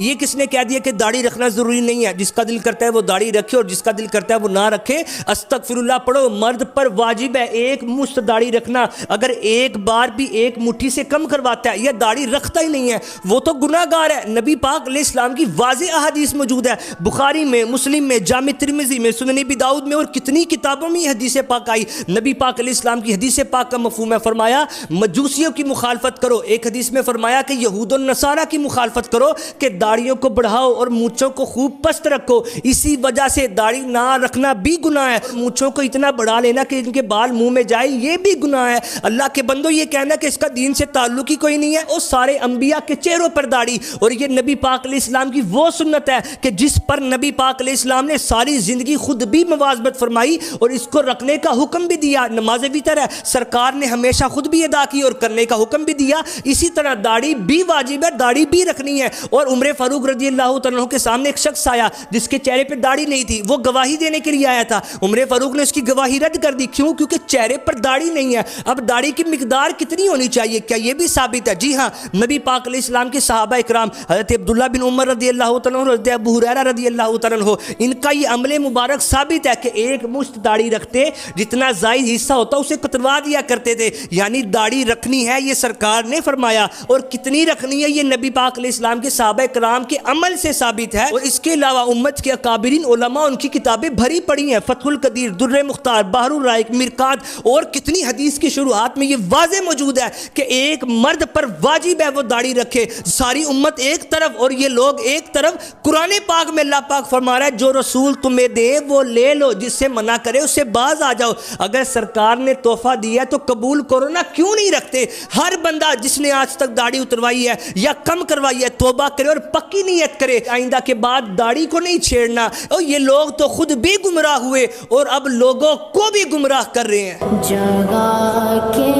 یہ کس نے کہہ دیا کہ داڑھی رکھنا ضروری نہیں ہے؟ جس کا دل کرتا ہے وہ داڑھی رکھے اور جس کا دل کرتا ہے وہ نہ رکھے۔ استغفر اللہ پڑھو، مرد پر واجب ہے ایک مشت داڑھی رکھنا۔ اگر ایک بار بھی ایک مٹھی سے کم کرواتا ہے یا داڑھی رکھتا ہی نہیں ہے وہ تو گناہ گار ہے۔ نبی پاک علیہ السلام کی واضح احادیث موجود ہے، بخاری میں، مسلم میں، جامع ترمذی میں، سنن ابی داؤد میں، اور کتنی کتابوں میں یہ حدیث پاک آئی۔ نبی پاک علیہ السلام کی حدیث پاک کا مفہوم ہے، فرمایا مجوسیوں کی مخالفت کرو۔ ایک حدیث میں فرمایا کہ یہود و نصارہ کی مخالفت کرو کہ داڑھیوں کو بڑھاؤ اور مونچھوں کو خوب پست رکھو۔ اسی وجہ سے داڑھی نہ رکھنا بھی گناہ ہے، مونچھوں کو اتنا بڑھا لینا کہ ان کے بال منہ میں جائے یہ بھی گناہ ہے۔ اللہ کے بندو یہ کہنا کہ اس کا دین سے تعلق ہی کوئی نہیں ہے، اور سارے انبیاء کے چہروں پر داڑھی، اور یہ نبی پاک علیہ السلام کی وہ سنت ہے کہ جس پر نبی پاک علیہ السلام نے ساری زندگی خود بھی مواظبت فرمائی اور اس کو رکھنے کا حکم بھی دیا۔ نماز وتر ہے، سرکار نے ہمیشہ خود بھی ادا کی اور کرنے کا حکم بھی دیا۔ اسی طرح داڑھی بھی واجب ہے، داڑھی بھی رکھنی ہے۔ اور عمر فاروق رضی اللہ عنہ کے سامنے ایک شخص آیا جس کے چہرے پہ داڑھی نہیں تھی، وہ گواہی دینے کے لیے آیا تھا۔ عمر فاروق نے اس کی گواہی رد کر دی، کیوں؟ کیونکہ چہرے پر داڑھی نہیں ہے۔ اب داڑھی کی مقدار کتنی ہونی چاہیے، کیا یہ بھی ثابت ہے؟ جی ہاں، نبی پاک علیہ السلام کے صحابہ اکرام حضرت عبداللہ بن عمر رضی اللہ عنہ، حضرت ابو ہریرہ رضی اللہ عنہ، ان کا یہ عمل مبارک ثابت ہے کہ ایک مشت داڑھی رکھتے، جتنا زائد حصہ ہوتا اسے کتروا دیا کرتے تھے۔ یعنی داڑھی رکھنی ہے یہ سرکار نے فرمایا، اور کتنی رکھنی ہے یہ نبی پاک علیہ السلام کے صحابہ کرام کے عمل سے ثابت ہے۔ اور اس کے علاوہ امت کے اکابرین علماء ان کی کتابیں بھری پڑی ہیں، فتح القدیر، در مختار، بحر الرائق، مرقات، اور کتنی حدیث کی شروحات میں یہ واضح موجود ہے کہ ایک مرد پر واجب ہے وہ داڑھی رکھے۔ ساری امت ایک طرف اور یہ لوگ ایک طرف۔ قرآن پاک میں اللہ پاک فرما رہا ہے جو رسول تمہیں دے وہ لے لو، جس سے منع کرے اس سے باز آ جاؤ۔ اگر سرکار نے تحفہ دیا تو قبول کرو نا، کیوں نہیں رکھتے؟ ہر بندہ جس نے آج تک داڑھی اتروائی ہے یا کم کروائی ہے توبہ کرے اور پکی نیت کرے، آئندہ کے بعد داڑھی کو نہیں چھیڑنا۔ اور یہ لوگ تو خود بھی گمراہ ہوئے اور اب لوگوں کو بھی گمراہ کر رہے ہیں۔ جگہ کے